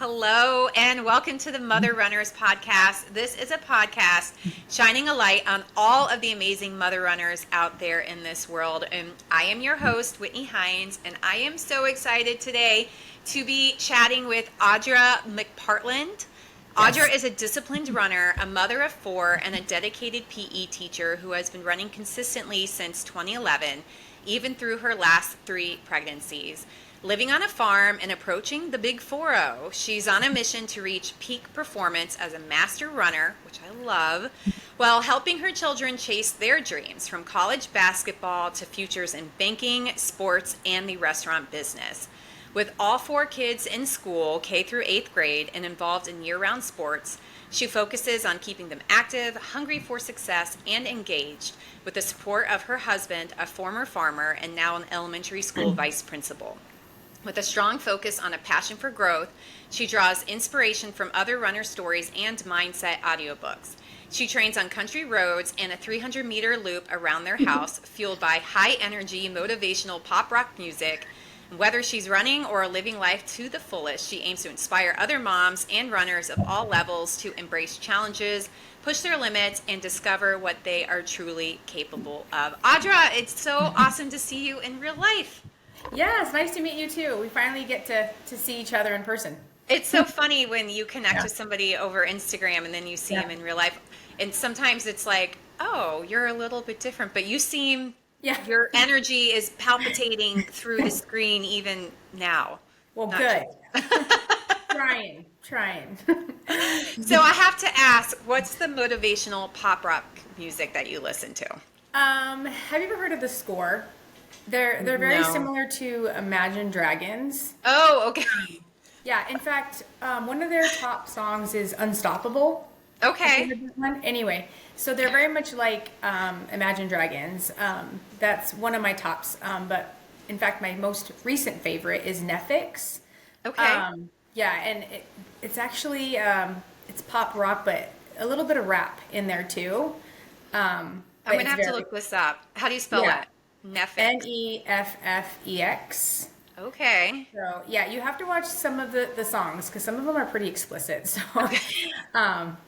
Hello and welcome to the Mother Runners podcast. This is a podcast shining a light on all of the amazing mother runners out there in this world. And I am your host, Whitney Hines, and I am so excited today to be chatting with Audra McPartland. Audra is a disciplined runner, a mother of four, and a dedicated PE teacher who has been running consistently since 2011, even through her last 3 pregnancies. Living on a farm and approaching the big 4-0, she's on a mission to reach peak performance as a master runner, which I love, while helping her children chase their dreams, from college basketball to futures in banking, sports, and the restaurant business. With all 4 kids in school, K through 8th grade, and involved in year-round sports, she focuses on keeping them active, hungry for success, and engaged, with the support of her husband, a former farmer and now an elementary school vice principal. With a strong focus on a passion for growth, she draws inspiration from other runner stories and mindset audiobooks. She trains on country roads and a 300-meter loop around their house, fueled by high-energy, motivational pop rock music. Whether she's running or living life to the fullest, she aims to inspire other moms and runners of all levels to embrace challenges, push their limits, and discover what they are truly capable of. Audra, it's so awesome to see you in real life. Yeah, it's nice to meet you too. We finally get to see each other in person. It's so funny when you connect with somebody over Instagram and then you see them in real life. And sometimes it's like, oh, you're a little bit different, but you seem, your energy is palpitating through the screen even now. Well, good. Trying. So I have to ask, what's the motivational pop rock music that you listen to? Have you ever heard of The Score? They're very similar to Imagine Dragons. Oh, okay. Yeah, in fact, one of their top songs is Unstoppable. Okay. Anyway, so they're very much like Imagine Dragons. That's one of my tops. But in fact, my most recent favorite is Netflix. Okay. Yeah, and it's actually, it's pop rock, but a little bit of rap in there too. I'm going to have to look this up. How do you spell that? Neffix. Neffex. Okay. So yeah, you have to watch some of the songs because some of them are pretty explicit. So,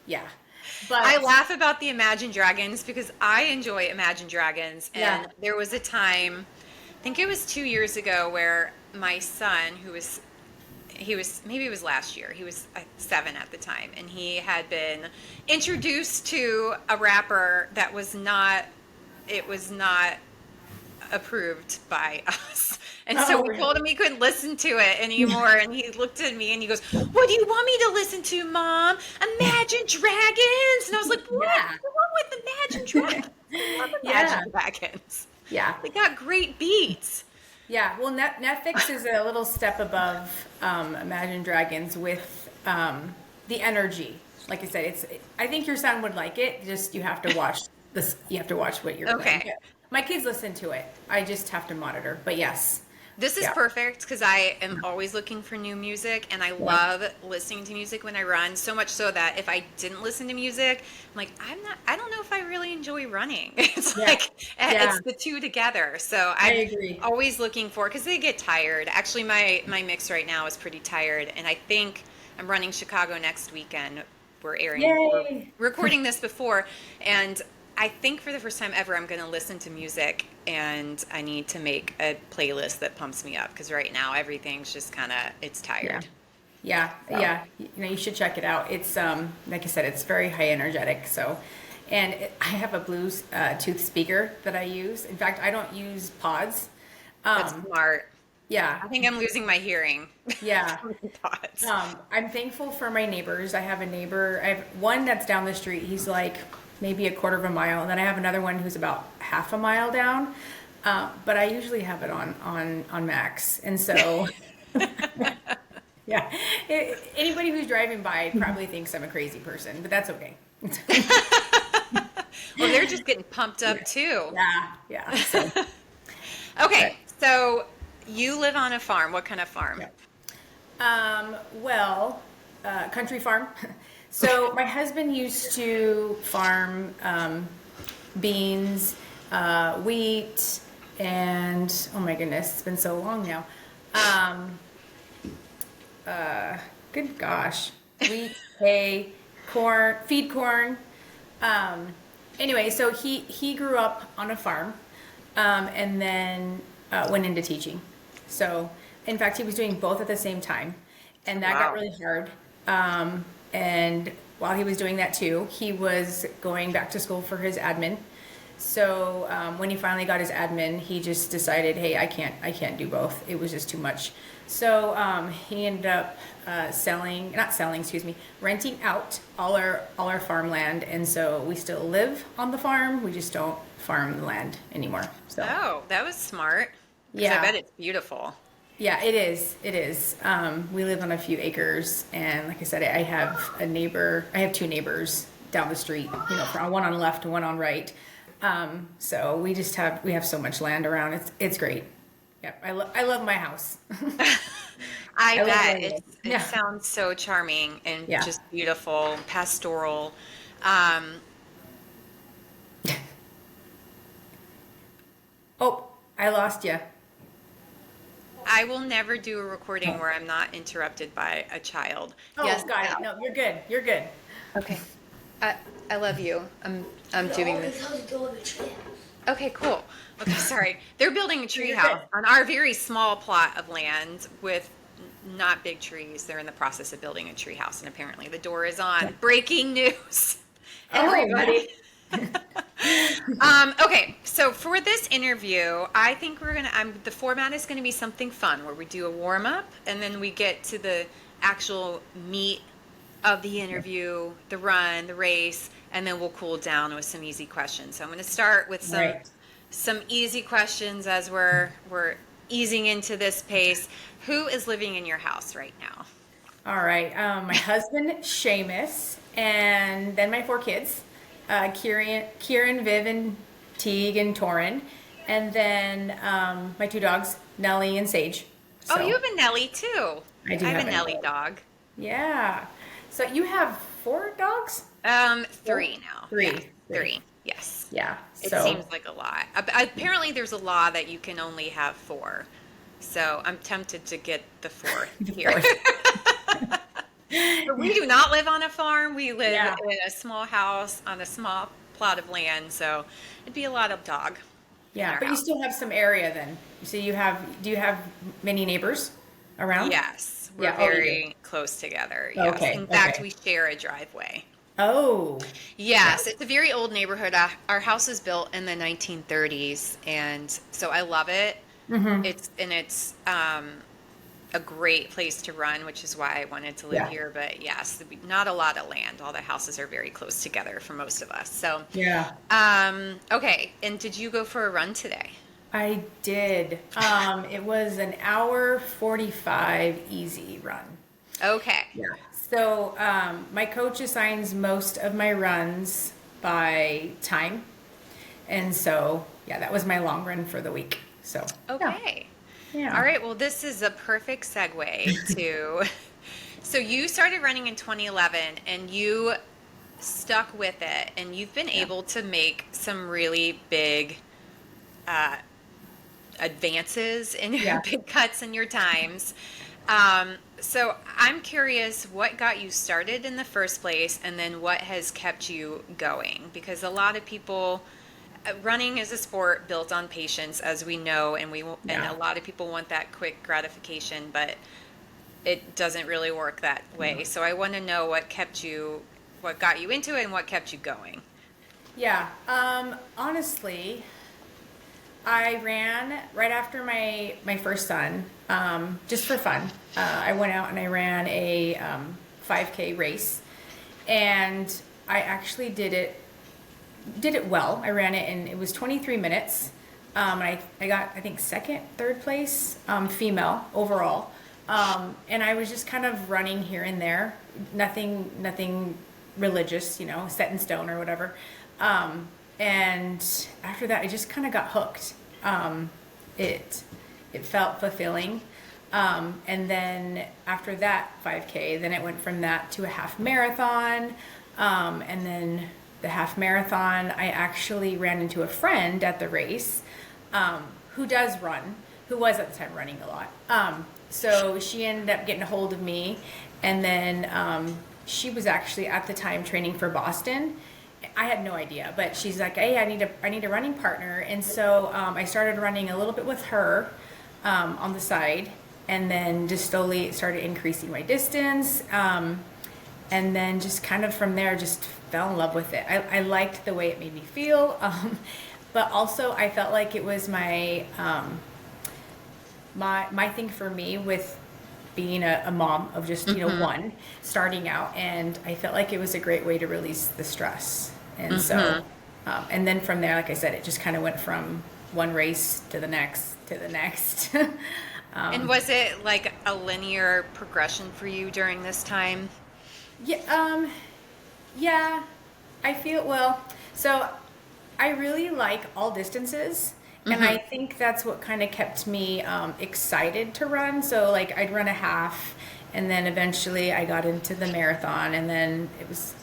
yeah. But I laugh about the Imagine Dragons because I enjoy Imagine Dragons, and there was a time, I think it was 2 years ago, where my son, maybe it was last year, he was 7 at the time, and he had been introduced to a rapper that was not approved by us. And so we told him he couldn't listen to it anymore. And he looked at me and he goes, "What do you want me to listen to, Mom? Imagine Dragons?" And I was like, "What's wrong with Imagine Dragons?" I love Imagine Dragons. Yeah. They got great beats. Yeah. Well, Netflix is a little step above Imagine Dragons with the energy. Like I said, I think your son would like it. Just you have to watch this. You have to watch what you're playing. My kids listen to it. I just have to monitor. But yes. This is perfect because I am always looking for new music, and I love listening to music when I run, so much so that if I didn't listen to music, I'm like, I don't know if I really enjoy running. It's it's the two together. So I agree. Always looking for, because they get tired. Actually, my mix right now is pretty tired, and I think I'm running Chicago next weekend. We're recording this before, and I think for the first time ever, I'm going to listen to music, and I need to make a playlist that pumps me up because right now everything's just it's tired. Yeah. You know, you should check it out. It's like I said, it's very high energetic. So, and I have a Bluetooth speaker that I use. In fact, I don't use pods. That's smart. Yeah. I think I'm losing my hearing. Yeah. Pods. I'm thankful for my neighbors. I have one that's down the street. He's like maybe a quarter of a mile, and then I have another one who's about half a mile down, but I usually have it on max, and so anybody who's driving by probably thinks I'm a crazy person, but that's okay. Well, they're just getting pumped up too. Yeah. So. Okay, so you live on a farm. What kind of farm? Country farm. So my husband used to farm beans, wheat, and oh my goodness, it's been so long now. Good gosh. Wheat, hay, corn, feed corn. Anyway, so he grew up on a farm, and then went into teaching. So, in fact, he was doing both at the same time, and that got Wow. really hard. And while he was doing that too, he was going back to school for his admin. So when he finally got his admin, he just decided, hey, I can't do both. It was just too much. So he ended up renting out all our farmland, and so we still live on the farm. We just don't farm the land anymore. So Oh, that was smart. Because I yeah, bet it's beautiful. yeah, it is. It is. We live on a few acres, and like I said, I have a neighbor. I have two neighbors down the street. You know, one on left and one on right. So we have so much land around. It's great. Yep, I love my house. I I love bet where I live. it Yeah, sounds so charming and yeah. just beautiful, pastoral. Um, Oh, I lost you. I will never do a recording where I'm not interrupted by a child. Oh, Yes. got it. No, you're good. You're good. Okay. I I love you. I'm doing this. Okay, cool. Okay, sorry. They're building a tree You're house good. on our very small plot of land with not big trees. They're in the process of building a tree house, and apparently the door is on. Breaking news, Oh, everybody. Okay, so for this interview, I think the format is gonna be something fun where we do a warm up and then we get to the actual meat of the interview, the run, the race, and then we'll cool down with some easy questions. So I'm gonna start with right. some easy questions as we're easing into this pace. Who is living in your house right now? All right. My husband, Seamus, and then my four kids, Kieran, Viv, and Teague, and Torin. And then my two dogs, Nellie and Sage. Oh, So you have a Nelly too. I do I have have a a Nelly Nellie. dog. Yeah. So you have four dogs? Three now. Three. Yes, Three. three. Yes. Yeah. It So seems like a lot. Apparently, there's a law that you can only have four. So I'm tempted to get the fourth here. But we do not live on a farm. We live Yeah. in a small house on a small plot of land. So it'd be a lot of dog in Yeah, our but you house. still have some area then. So do you have many neighbors around? Yes, we're Yeah, oh, you do. very close together. Yes. Okay, In fact, okay. we share a driveway. Oh, yeah. Yes, it's a very old neighborhood. Our house was built in the 1930s, and so I love it. Mm-hmm. It's a great place to run, which is why I wanted to live Yeah. here. But yes, not a lot of land. All the houses are very close together for most of us. So, Yeah, okay. And did you go for a run today? I did. It was an hour 45 easy run. Okay. Yeah. So my coach assigns most of my runs by time. And so, yeah, that was my long run for the week. So, yeah. Okay. Yeah. All right. Well, this is a perfect segue to. So you started running in 2011, and you stuck with it, and you've been able to make some really big uh, advances in your Yeah. big cuts in your times. So I'm curious what got you started in the first place, and then what has kept you going, because a lot of people running is a sport built on patience, as we know, and and Yeah. a lot of people want that quick gratification, but it doesn't really work that way. So I want to know what got you into it and what kept you going. Yeah. Honestly, I ran right after my first son, just for fun. I went out and I ran a 5K race, and I actually did it well. I ran it and it was 23 minutes. I got, I think, second, third place, female overall. And I was just kind of running here and there, nothing religious, set in stone or whatever. And after that, I just kind of got hooked. It felt fulfilling. And then after that 5K, then it went from that to a half marathon. And then the half marathon, I actually ran into a friend at the race, who was at the time running a lot. So she ended up getting a hold of me, and then she was actually at the time training for Boston. I had no idea, but she's like, "Hey, I need a running partner," and so I started running a little bit with her on the side, and then just slowly started increasing my distance, and then just kind of from there, just fell in love with it. I liked the way it made me feel, but also I felt like it was my thing for me with being a mom of just, one starting out. And I felt like it was a great way to release the stress. And so, and then from there, like I said, it just kind of went from one race to the next, to the next. And was it like a linear progression for you during this time? Yeah, yeah, I feel, well, so I really like all distances. And I think that's what kind of kept me excited to run. So like I'd run a half, and then eventually I got into the marathon, and then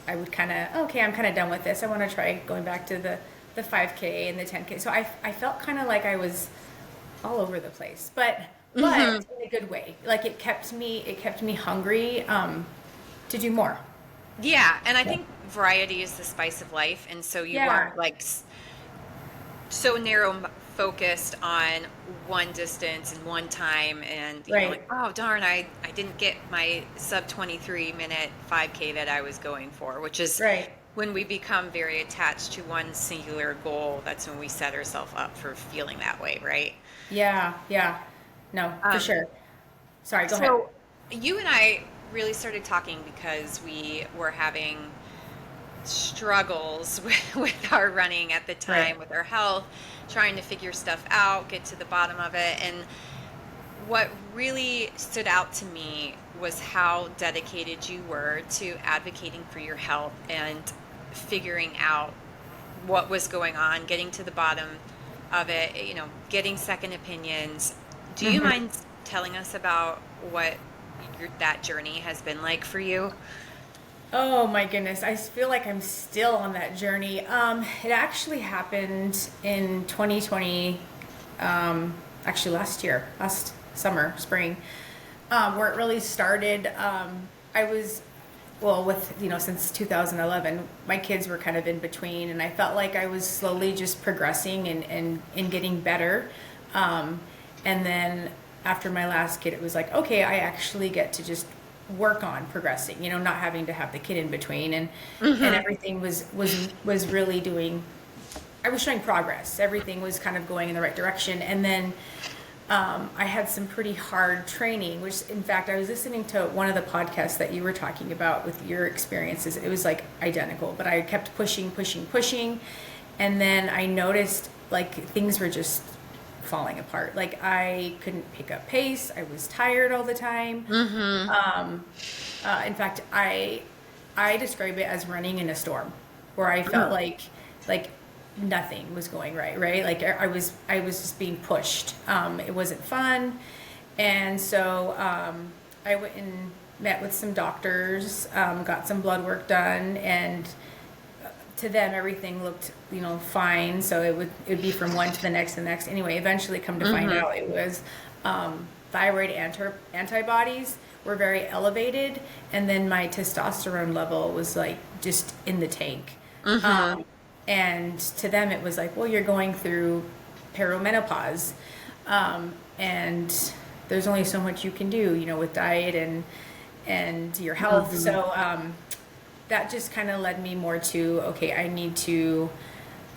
I would kind of, okay, I'm kind of done with this. I want to try going back to the 5K and the 10K. So I felt kind of like I was all over the place, but in a good way. Like it kept me hungry to do more. Yeah, and I think variety is the spice of life, and so you weren't like so narrow focused on one distance and one time, and you know, like, oh darn, I didn't get my sub 23 minute 5K that I was going for, which is when we become very attached to one singular goal. That's when we set ourselves up for feeling that way, right? Yeah, no, for sure. Sorry, go ahead. So you and I really started talking because we were having struggles with our running at the time, with our health, trying to figure stuff out, get to the bottom of it. And what really stood out to me was how dedicated you were to advocating for your health and figuring out what was going on, getting to the bottom of it, you know, getting second opinions. Do you mind telling us about what that journey has been like for you? Oh my goodness, I feel like I'm still on that journey. It actually happened in 2020, actually last summer, spring, where it really started. I was, since 2011, my kids were kind of in between, and I felt like I was slowly just progressing and getting better. And then after my last kid, it was like, okay, I actually get to just work on progressing, not having to have the kid in between, and everything was really doing, I was showing progress. Everything was kind of going in the right direction. And then I had some pretty hard training, which in fact, I was listening to one of the podcasts that you were talking about with your experiences. It was like identical, but I kept pushing. And then I noticed like things were just falling apart. Like I couldn't pick up pace. I was tired all the time. In fact, I describe it as running in a storm, where I felt like nothing was going right. Like I was just being pushed. It wasn't fun. And so I went and met with some doctors, got some blood work done, and to them everything looked fine. So it would be from one to the next. Anyway, eventually come to find out it was thyroid antibodies were very elevated, and then my testosterone level was like just in the tank. And to them it was like, well, you're going through perimenopause, and there's only so much you can do with diet and your health. So that just kind of led me more to, okay, I need to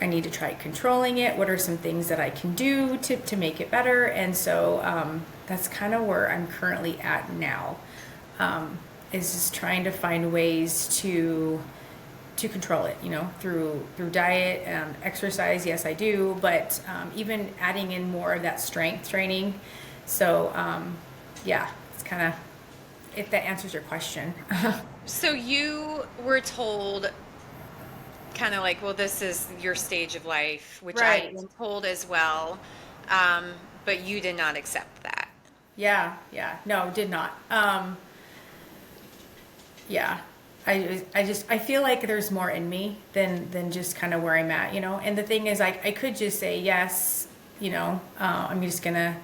try controlling it. What are some things that I can do to make it better? And so that's kind of where I'm currently at now, is just trying to find ways to control it, through diet, exercise. Yes, I do, but even adding in more of that strength training. So it's kind of, if that answers your question. So you were told kind of like, well, this is your stage of life, which I've been told as well, but you did not accept that. No, did not. I feel like there's more in me than just kind of where I'm at, and the thing is, I could just say yes, I'm just gonna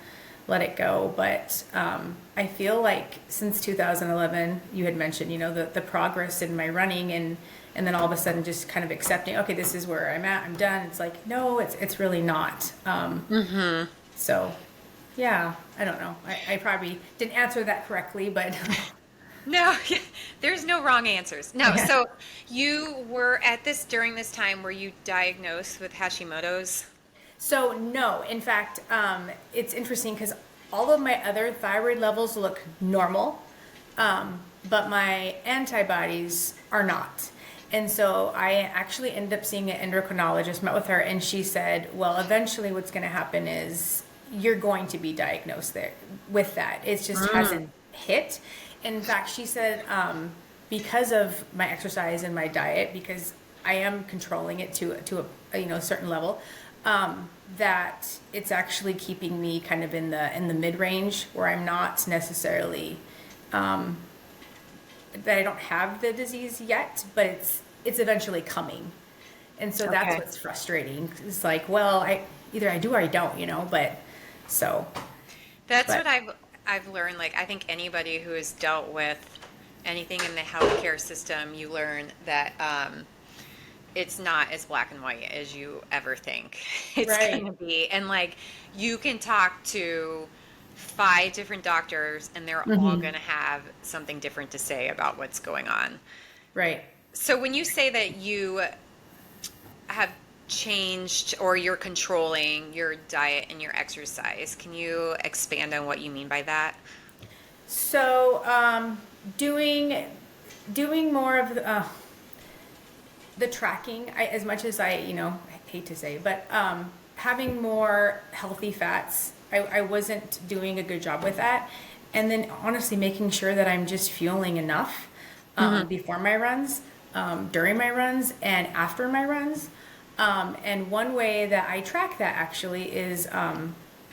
let it go. But I feel like since 2011, you had mentioned, the progress in my running, and then all of a sudden just kind of accepting, okay, this is where I'm at, I'm done. It's like, no, it's really not. So yeah, I don't know. I probably didn't answer that correctly, but No, there's no wrong answers. No, yeah. so you were during this time, were you diagnosed with Hashimoto's? So no, in fact, it's interesting because all of my other thyroid levels look normal, but my antibodies are not. And so I actually ended up seeing an endocrinologist, met with her, and she said, well, eventually what's going to happen is you're going to be diagnosed there with that. It just hasn't hit. In fact, she said, because of my exercise and my diet, because I am controlling it to a certain level, that it's actually keeping me kind of in the mid range where I'm not necessarily that I don't have the disease yet, but it's eventually coming. And so that's Okay. what's frustrating. It's like, well, either I do or I don't, but so. That's But what I've learned. Like, I think anybody who has dealt with anything in the healthcare system, you learn that it's not as black and white as you ever think it's right, going to be. And like, you can talk to 5 different doctors, and they're all going to have something different to say about what's going on. right. So when you say that you have changed or you're controlling your diet and your exercise, can you expand on what you mean by that? So doing more of the tracking, as much as I hate to say, but having more healthy fats, I wasn't doing a good job with that. And then honestly making sure that I'm just fueling enough before my runs, during my runs, and after my runs. And one way that I track that actually is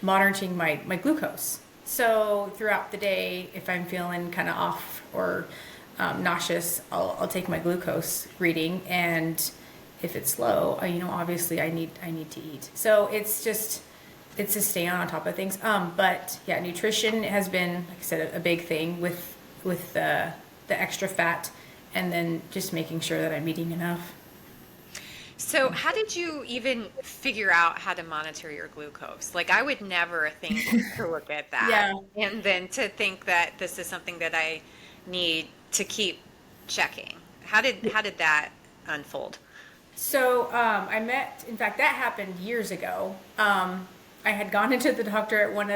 monitoring my glucose. So throughout the day, if I'm feeling kind of off or nauseous, I'll take my glucose reading, and if it's low, obviously I need to eat. So it's to stay on top of things. But yeah, nutrition has been, like I said, a big thing with the extra fat, and then just making sure that I'm eating enough. So, how did you even figure out how to monitor your glucose? Like, I would never think to look at that, Yeah. and then to think that this is something that I need to keep checking. How did that unfold? So in fact, that happened years ago. I had gone into the doctor at one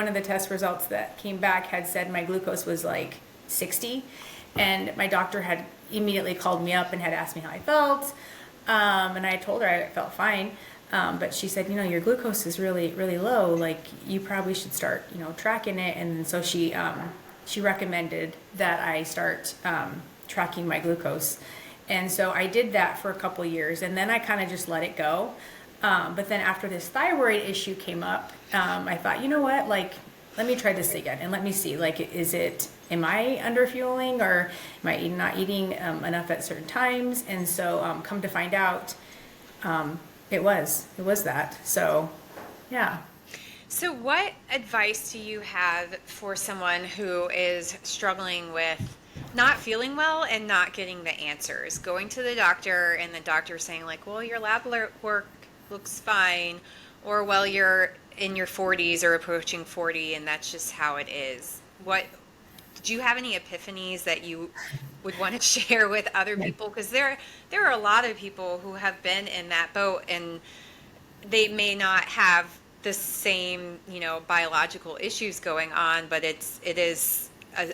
of the test results that came back had said my glucose was like 60, and my doctor had immediately called me up and had asked me how I felt, and I told her I felt fine, but she said, your glucose is really really low. Like you probably should start tracking it, and so she recommended that I start tracking my glucose. And so I did that for a couple years, and then I kind of just let it go. But then after this thyroid issue came up, I thought, you know what, like, let me try this again and let me see, like, am I underfueling, or am I not eating enough at certain times? And so come to find out, it was that. So, yeah. So, what advice do you have for someone who is struggling with not feeling well and not getting the answers? Going to the doctor and the doctor saying, like, well, your lab work looks fine, or, well, you're in your 40s or approaching 40 and that's just how it is. Did you have any epiphanies that you would want to share with other people? Because there are a lot of people who have been in that boat, and they may not have the same, biological issues going on, but it is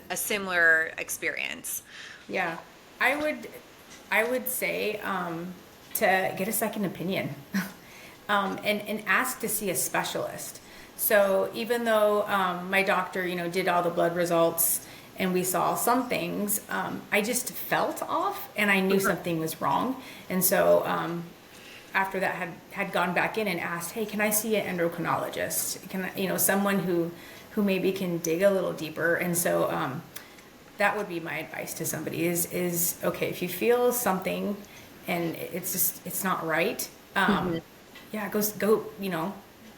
a similar experience. Yeah, I would say to get a second opinion, and ask to see a specialist. So even though my doctor, did all the blood results and we saw some things, I just felt off, and I knew something was wrong. And so after that had gone back in and asked, hey, can I see an endocrinologist? Can I, someone who maybe can dig a little deeper. And so that would be my advice to somebody is okay, if you feel something and it's not right, yeah, go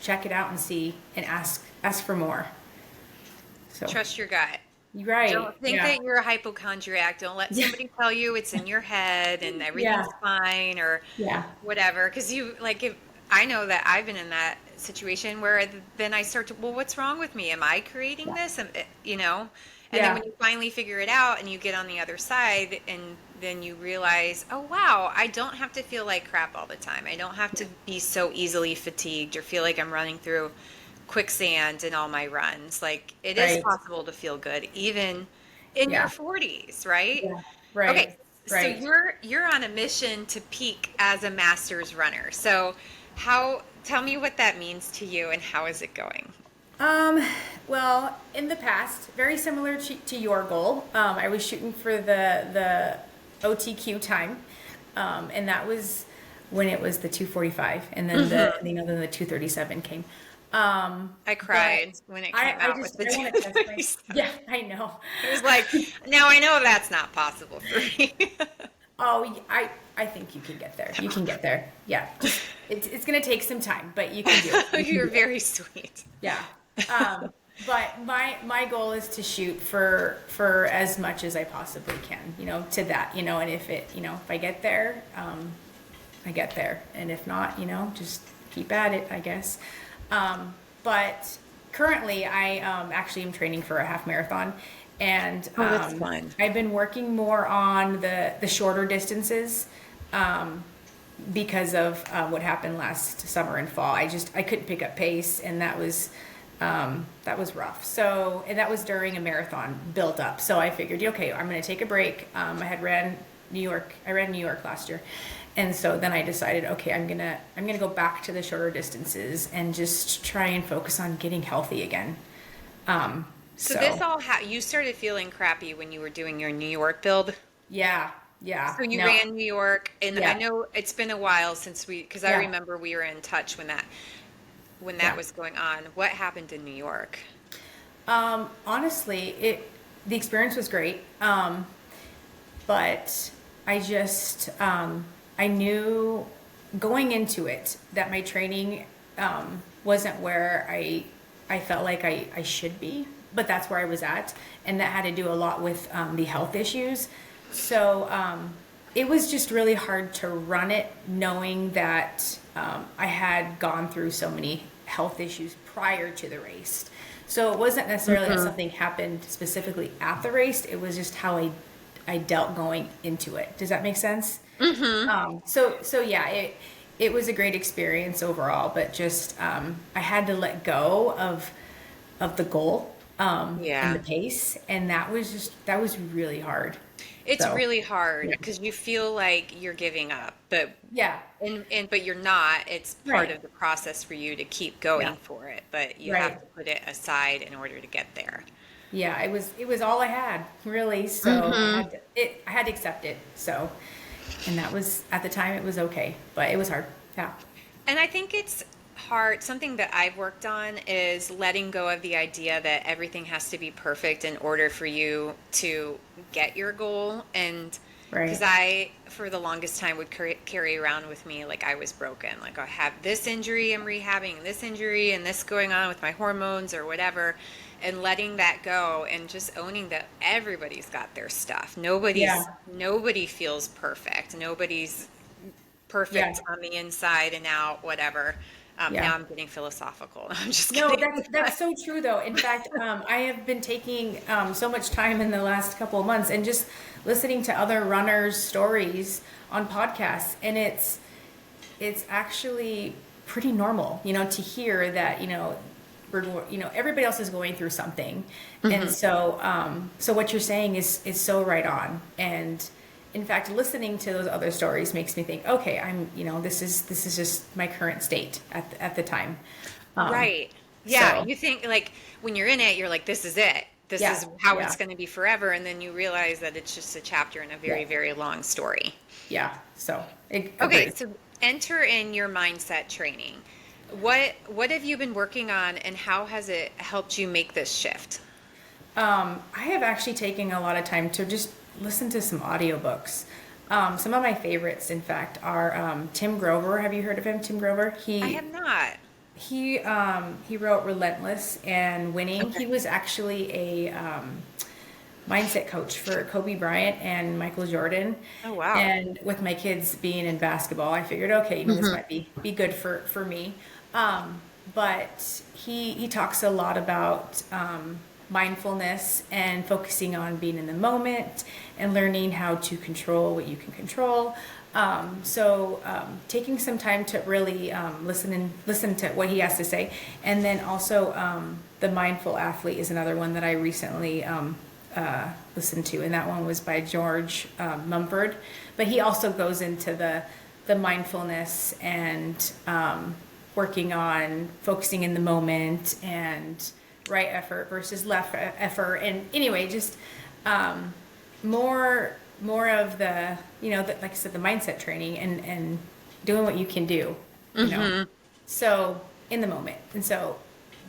check it out and see, and ask for more. So Trust your gut. right. Don't think Yeah. that you're a hypochondriac. Don't let Yeah. somebody tell you it's in your head and Yeah. everything's fine or Yeah. whatever. Because you, like, if I know that I've been in that situation where then I start to, well, what's wrong with me? Am I creating Yeah. this? You know? And then Yeah. when you finally figure it out and you get on the other side and then you realize, oh, wow, I don't have to feel like crap all the time. I don't have to be so easily fatigued or feel like I'm running through quicksand in all my runs. Like it is Right. possible to feel good even in your Yeah. 40s, right? Yeah. Okay, Right. so Right. you're on a mission to peak as a masters runner. So how tell me what that means to you and how is it going? Um, well, in the past, very similar to your goal, I was shooting for the OTQ time, and that was when it was the 2:45, and then then the 2:37 came. I But cried when it came I out with just the I want to test my 237. yeah, I know. It was like, now I know that's not possible for me. Oh, I think you can get there. You can get there. Yeah, just it's gonna take some time, but you can do it. You can You're do it. very sweet. Yeah. Um, but my goal is to shoot for as much as I possibly can, to that, and if I get there, I get there. And if not, just keep at it, I guess. But currently I actually am training for a half marathon and Oh, that's fun. I've been working more on the shorter distances because of what happened last summer and fall. I couldn't pick up pace, and that was rough. So, and that was during a marathon build up. So I figured, okay, I'm going to take a break. I ran New York last year, and so then I decided, okay, I'm gonna go back to the shorter distances and just try and focus on getting healthy again. So this all you started feeling crappy when you were doing your New York build. Yeah, yeah, So you no, ran New York, and I yeah, know it's been a while since because I yeah, remember we were in touch when that yeah. was going on. What happened in New York? Honestly, the experience was great, but I just I knew going into it that my training wasn't where I felt like I should be, but that's where I was at, and that had to do a lot with the health issues. So it was just really hard to run it, knowing that I had gone through so many health issues prior to the race. So it wasn't necessarily that something happened specifically at the race. It was just how I dealt going into it. Does that make sense? So yeah, it was a great experience overall, but just I had to let go of the goal and Yeah. the pace, and that was really hard. It's So really hard yeah, because you feel like you're giving up, but yeah, but you're not. It's part right, of the process for you to keep yeah, going for it, but you have right. to put it aside in order to get there. Yeah, it was all I had, really. So I had to accept it. So, and that was at the time it was okay, but it was hard. Yeah. And I think it's hard. Something that I've worked on is letting go of the idea that everything has to be perfect in order for you to get your goal. And Right. because I, for the longest time, would carry around with me like I was broken. Like I have this injury I'm rehabbing, and this injury, and this going on with my hormones or whatever. And letting that go and just owning that everybody's got their stuff. Yeah. Nobody feels perfect. Nobody's Yeah. perfect on the inside and out, whatever. Yeah. Now I'm getting philosophical. I'm just No, kidding. that's so true though. In fact, I have been taking so much time in the last couple of months and just listening to other runners' stories on podcasts, and it's actually pretty normal, to hear that everybody else is going through something, and so what you're saying is so right on. And in fact, listening to those other stories makes me think, okay, this is just my current state at the time. Um, Right. Yeah. so You think like when you're in it, you're like, this is it. This yeah, is how yeah, it's going to be forever. And then you realize that it's just a chapter in a yeah, very, very long story. yeah. So Okay. agreed. So enter in your mindset training. What have you been working on and how has it helped you make this shift? I have actually taken a lot of time to just listen to some audiobooks. Some of my favorites, in fact, are Tim Grover. Have you heard of him, Tim Grover? I have not. He wrote Relentless and Winning. Okay. He was actually a mindset coach for Kobe Bryant and Michael Jordan. Oh, wow. And with my kids being in basketball, I figured, okay, this might be good for me. But he talks a lot about mindfulness and focusing on being in the moment and learning how to control what you can control. Taking some time to really listen to what he has to say, and then also the Mindful Athlete is another one that I recently listened to, and that one was by George Mumford. But he also goes into the mindfulness and working on focusing in the moment and right effort versus left effort, and anyway, just more of the, like I said, the mindset training and doing what you can do, so in the moment. And so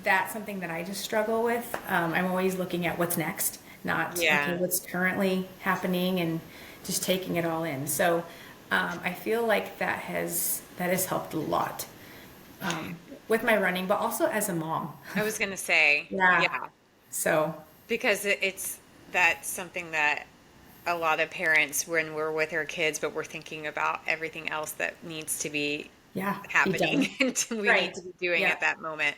that's something that I just struggle with. I'm always looking at what's next, not okay, what's currently happening, and just taking it all in. So I feel like that has helped a lot with my running, but also as a mom. I was going to say, Yeah. So because that's something that a lot of parents, when we're with our kids, but we're thinking about everything else that needs to be happening and we need to be doing at that moment.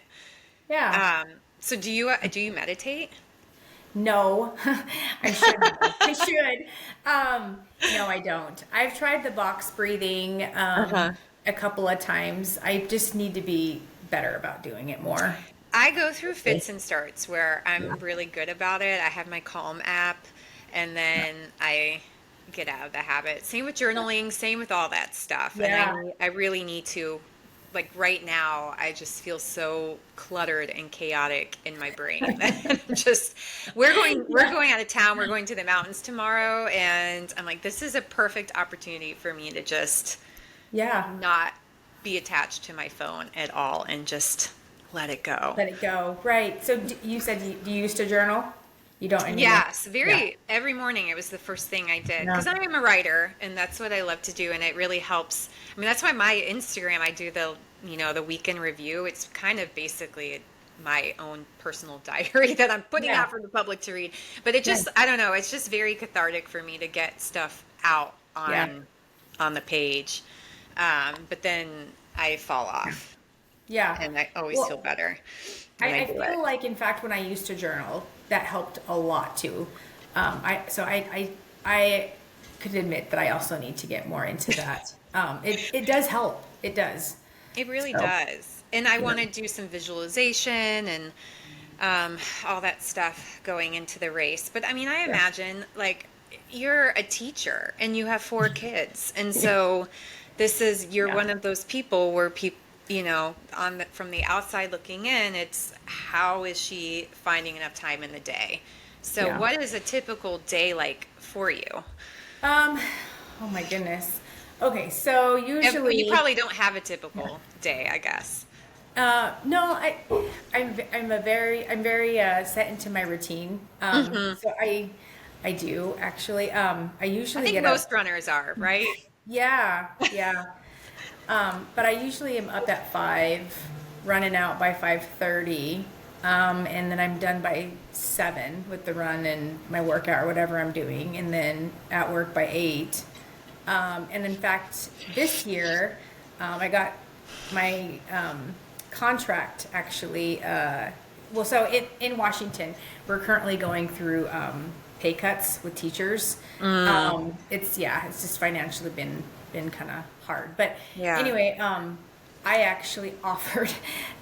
Yeah. So do you meditate? No, I should. I should. No, I don't. I've tried the box breathing a couple of times. I just need to be better about doing it more. I go through fits and starts where I'm really good about it. I have my Calm app, and then I get out of the habit. Same with journaling, same with all that stuff. Yeah. And I really need to, like right now, I just feel so cluttered and chaotic in my brain. Just we're going out of town. We're going to the mountains tomorrow, and I'm like, this is a perfect opportunity for me to just not be attached to my phone at all and just let it go. Let it go. Right. So you said you used to journal? You don't anymore? Yes, every morning it was the first thing I did, because I am a writer and that's what I love to do, and it really helps. I mean, that's why my Instagram, I do the week in review. It's kind of basically my own personal diary that I'm putting out for the public to read. But it just, I don't know, it's just very cathartic for me to get stuff out on the page. But then I fall off. Yeah. And I always feel better. I feel like, in fact, when I used to journal, that helped a lot too. I could admit that I also need to get more into that. It does help. It does. It really does. And I want to do some visualization and all that stuff going into the race. But I mean, I imagine like you're a teacher and you have 4 kids. And so you're one of those people where people, from the outside looking in, it's how is she finding enough time in the day? So what is a typical day like for you? Oh my goodness. Okay, so usually you probably don't have a typical day, I guess. No, I'm very set into my routine. So I do actually. I usually think most runners are, right? Yeah. But I usually am up at 5, running out by 5:30, and then I'm done by 7 with the run and my workout or whatever I'm doing, and then at work by 8. And in fact, this year, I got my contract actually. So in Washington, we're currently going through pay cuts with teachers. It's just financially been kind of hard, but anyway, I actually offered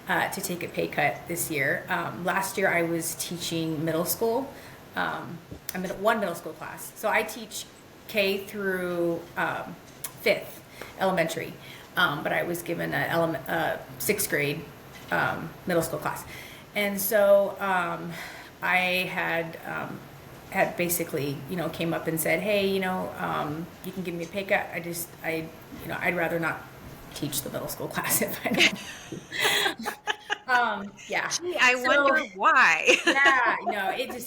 to take a pay cut this year. Last year I was teaching middle school, one middle school class. So I teach K through 5th elementary, but I was given a 6th grade middle school class, and so I had basically, came up and said, hey, you can give me a pay cut. I'd rather not teach the middle school class if I know. Gee, I wonder why.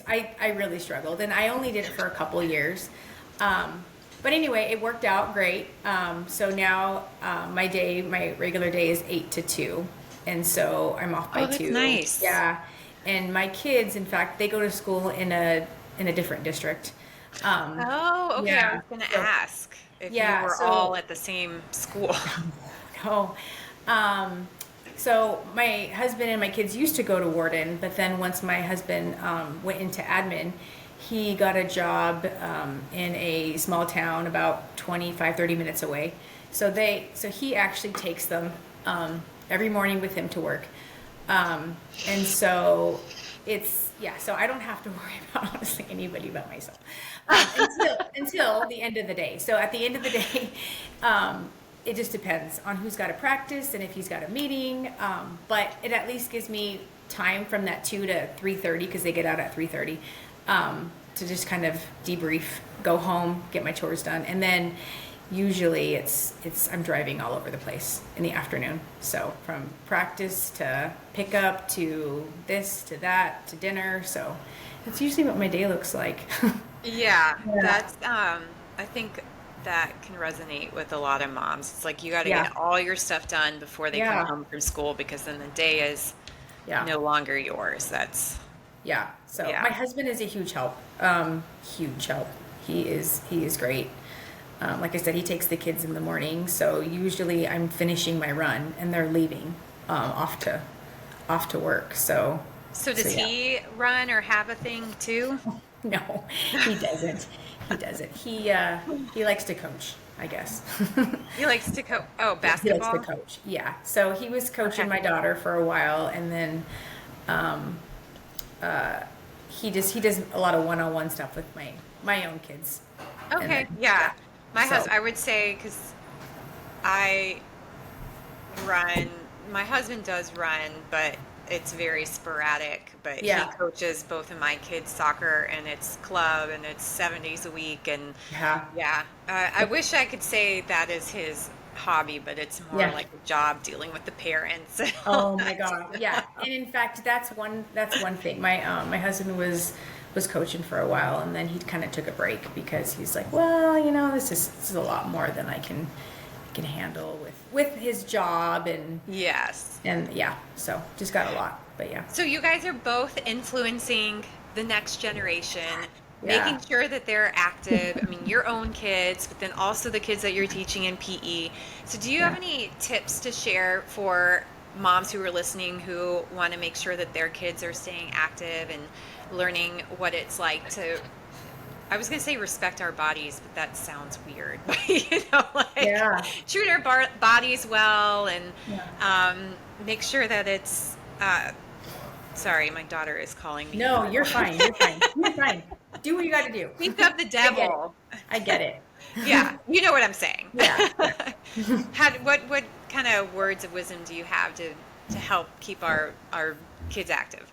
I really struggled, and I only did it for a couple years. But anyway, it worked out great. So now my regular day is 8 to 2. and so I'm off by Oh, that's 2. nice. Yeah, and my kids, in fact, they go to school in a different district. Um, Oh, okay. I yeah, was going to so ask if you yeah, were all so at the same school. no. Um, so my husband and my kids used to go to Warden, but then once my husband went into admin, he got a job in a small town about 25-30 minutes away. So he actually takes them every morning with him to work. And so so I don't have to worry about honestly anybody but myself until the end of the day. So at the end of the day, it just depends on who's got to practice and if he's got a meeting. But it at least gives me time from that 2 to 3:30 because they get out at 3:30 to just kind of debrief, go home, get my chores done, and then usually it's I'm driving all over the place in the afternoon. So from practice to pickup to this to that to dinner. So that's usually what my day looks like. Yeah, Yeah. that's I think that can resonate with a lot of moms. It's like you got to Yeah. get all your stuff done before they come Yeah. home from school because then the day is Yeah. no longer yours. That's Yeah. So my yeah. husband is a huge help. Huge help. He is great. Like I said, he takes the kids in the morning. So usually I'm finishing my run and they're leaving off to work. So So does yeah. he run or have a thing too? No, he doesn't. He doesn't. He likes to coach, I guess. He likes to oh, He likes to basketball? coach. Yeah. So he was coaching Okay. my daughter for a while, and then he does a lot of one-on-one stuff with my own kids. And Okay, then yeah. yeah. My So husband, I would say, because I run, my husband does run, but it's very sporadic. But he yeah. coaches both of my kids' soccer, and it's club, and it's 7 days a week. And Yeah. yeah, I wish I could say that is his hobby, but it's more Yeah. like a job dealing with the parents and all Oh my that God. Yeah. stuff. And in fact, that's one thing. My husband was coaching for a while, and then he kind of took a break because he's like, well, this is a lot more than I can handle with his job Yes. and yeah. So just got a lot. But yeah. So you guys are both influencing the next generation, Yeah. making sure that they're active. I mean, your own kids, but then also the kids that you're teaching in PE. So do you have Yeah. any tips to share for moms who are listening who want to make sure that their kids are staying active and learning what it's like to, I was going to say respect our bodies, but that sounds weird. Like Yeah. treat our bodies well and Yeah. make sure that it's, sorry, my daughter is calling me. No, you're fine. You're fine. You're fine. Do what you got to do. Think of the I get it. devil. I get it. Yeah, you know what I'm saying. Yeah. Yeah. What kind of words of wisdom do you have to help keep our kids active?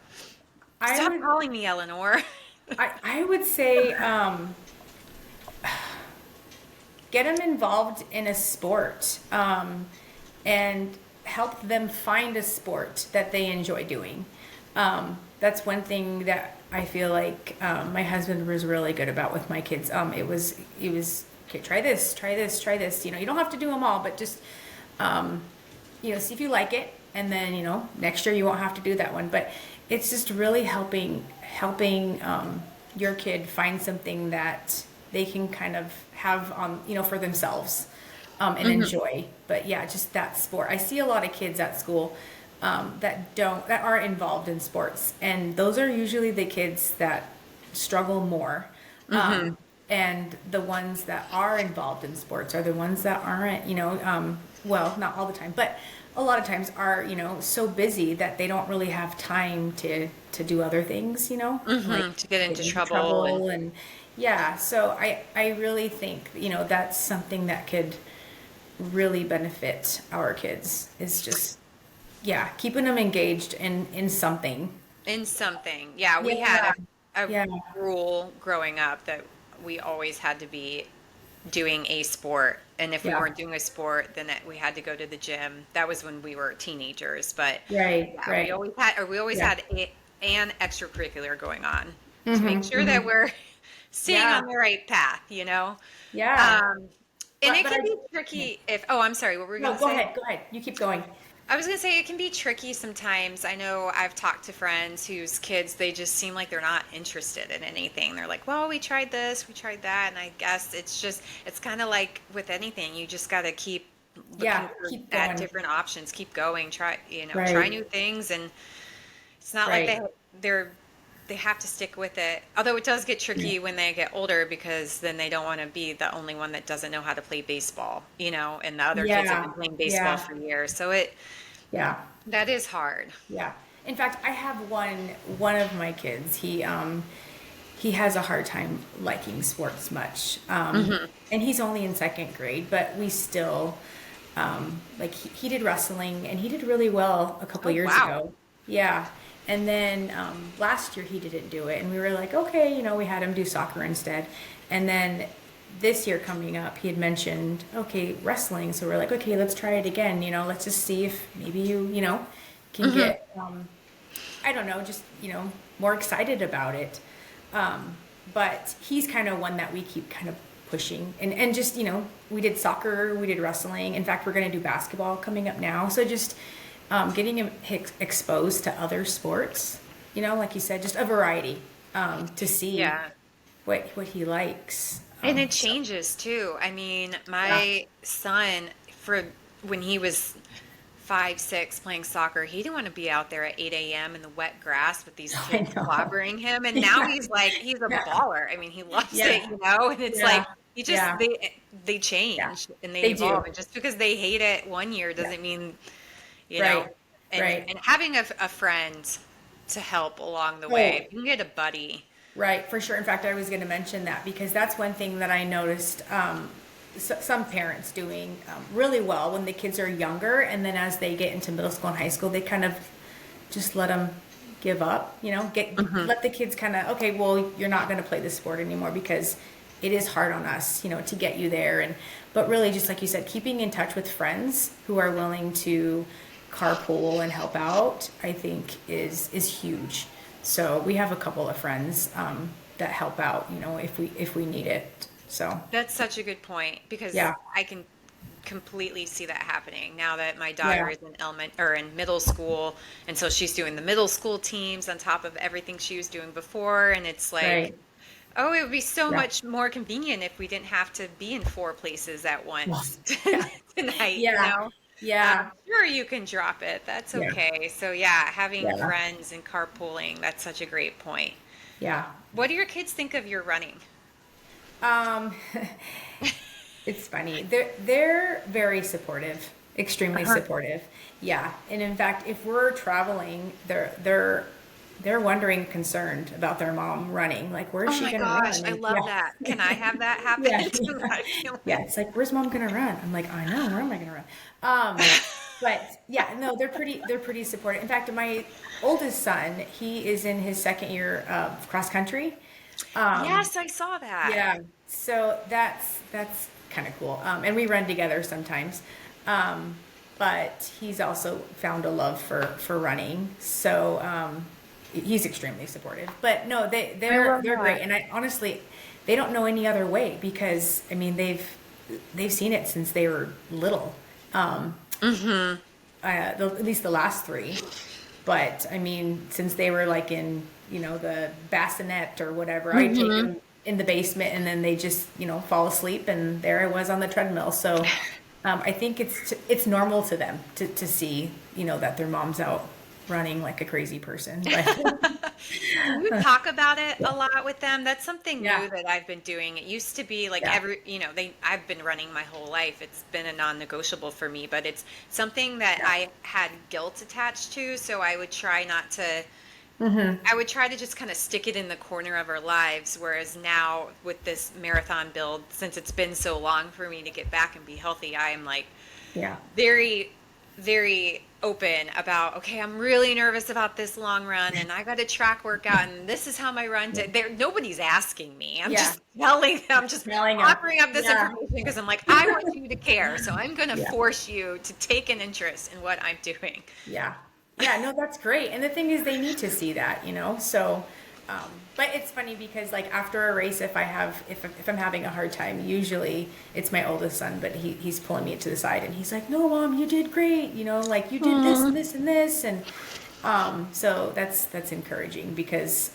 I Stop would calling me Eleanor. I would say get them involved in a sport and help them find a sport that they enjoy doing. That's one thing that I feel like my husband was really good about with my kids. It was okay, try this, try this, try this. You don't have to do them all, but just see if you like it, and then next year you won't have to do that one. But it's just really helping your kid find something that they can kind of have on for themselves and enjoy. But yeah, just that sport. I see a lot of kids at school that aren't involved in sports, and those are usually the kids that struggle more. And the ones that are involved in sports are the ones that aren't, well, not all the time, but a lot of times are, so busy that they don't really have time to do other things, like To get get into into trouble and trouble and yeah. So I really think, that's something that could really benefit our kids is just, yeah, keeping them engaged in something. in something. Yeah, we Yeah. had a Yeah. rule growing up that we always had to be doing a sport, and if we Yeah. weren't doing a sport, then we had to go to the gym. That was when we were teenagers, but Right. yeah, we Right. always had, or we always Yeah. had an extracurricular going on to make Mm-hmm. sure that Mm-hmm. we're staying Yeah. on the right path. Yeah. Um, and it But can I, be yeah. tricky if, oh, I'm sorry, what were we No, going to go say? ahead. Go ahead. You keep going. I was gonna say it can be tricky sometimes. I know I've talked to friends whose kids, they just seem like they're not interested in anything. They're like, well, we tried this, we tried that, and I guess it's kind of like with anything. You just got to keep looking Yeah, keep at going. different options, keep going, try Right, new things, and it's not like right. they're they have to stick with it. Although it does get Right. tricky when they get older because then they don't want to be the only one that doesn't know how to play baseball, and the other kids have been Yeah, playing baseball yeah, for years. So it yeah, that is hard. yeah. In fact, I have one of my kids. He has a hard time liking sports much, Hmm. and he's only in second grade. But we still like he did wrestling, and he did really well a couple Oh, years wow. ago. Yeah. And then last year he didn't do it, and we were like, okay, we had him do soccer instead. And then this year coming up, he had mentioned, okay, wrestling. So we're like, okay, let's try it again. Let's just see if maybe you can Hmm. get, I don't know, just, more excited about it. But he's kind of one that we keep kind of pushing and just, we did soccer, we did wrestling. In fact, we're going to do basketball coming up now. So just getting him exposed to other sports, like you said, just a variety to see Yeah. what he likes. And it So changes too. I mean, yeah, my son, for when he was 5, 6 playing soccer, he didn't want to be out there at 8 a.m. in the wet grass with these I kids know. clobbering him. And now Yeah, he's a yeah, baller. I mean, he loves yeah, it. And it's yeah, like he just yeah, they yeah. change and they They do. evolve. And just because they hate it one year Yeah. doesn't mean, you know, Right. and Right. having a friend to help along the way. Oh, If you can get a buddy. right, for sure. In fact, I was going to mention that because that's one thing that I noticed some parents doing really well when the kids are younger, and then as they get into middle school and high school, they kind of just let them give up. Hmm. Let the kids kind of, okay, well, you're not going to play this sport anymore because it is hard on us, to get you there. But really, just like you said, keeping in touch with friends who are willing to carpool and help out, I think is huge. So we have a couple of friends that help out, if we need it. So That's such a good point because yeah, I can completely see that happening now that my daughter yeah, is in in middle school, and so she's doing the middle school teams on top of everything she was doing before, and it's like, right, oh, it would be so yeah, much more convenient if we didn't have to be in 4 places at well, once yeah, tonight, yeah, yeah, Sure, you can drop it. That's yeah, okay. So yeah, having yeah, friends and carpooling, that's such a great point. yeah. What do your kids think of your running? Um, it's funny. They're very supportive, extremely Uh-huh. supportive. Yeah, and in fact, if we're traveling, they're wondering, concerned about their mom running. Like, where's Oh she my gonna gosh, run? I And love yeah, that. Can I have that happen yeah, to yeah, my yeah. family? It's like, where's mom gonna run? I'm like, I know. Where am I gonna run? But yeah, no, they're pretty supportive. In fact, my oldest son, he is in his second year of cross country. Um, Yes, I saw that. yeah, so that's kind of cool. And we run together sometimes. But he's also found a love for running. So he's extremely supportive. But no, they I they're love they're great. that. And I honestly, they don't know any other way because I mean they've seen it since they were little. Um, Hmm. at least the last three. But I mean, since they were like in, the bassinet or whatever, I'd take Hmm. them in the basement and then they just, fall asleep and there I was on the treadmill. So I think it's normal to them to see, that their mom's out running like a crazy person. But Do you talk about it a lot with them? That's something yeah, new that I've been doing. It used to be like yeah, I've been running my whole life. It's been a non-negotiable for me, but it's something that yeah. I had guilt attached to, so I would try not to Hmm. I would try to just kind of stick it in the corner of our lives. Whereas now with this marathon build, since it's been so long for me to get back and be healthy, I am like Yeah, very, very open about, okay, I'm really nervous about this long run and I got a track workout and this is how my run did. Nobody's asking me. I'm yeah. just telling them, I'm just Smelling them. offering up this Yeah, information because I'm like, I want you to care. So I'm going to yeah. force you to take an interest in what I'm doing. Yeah. Yeah, no, that's great. And the thing is they need to see that, so But it's funny because like after a race, if I'm having a hard time, usually it's my oldest son, but he's pulling me to the side and he's like, "No, Mom, you did great. You know, like you did this and this and this." And so that's encouraging because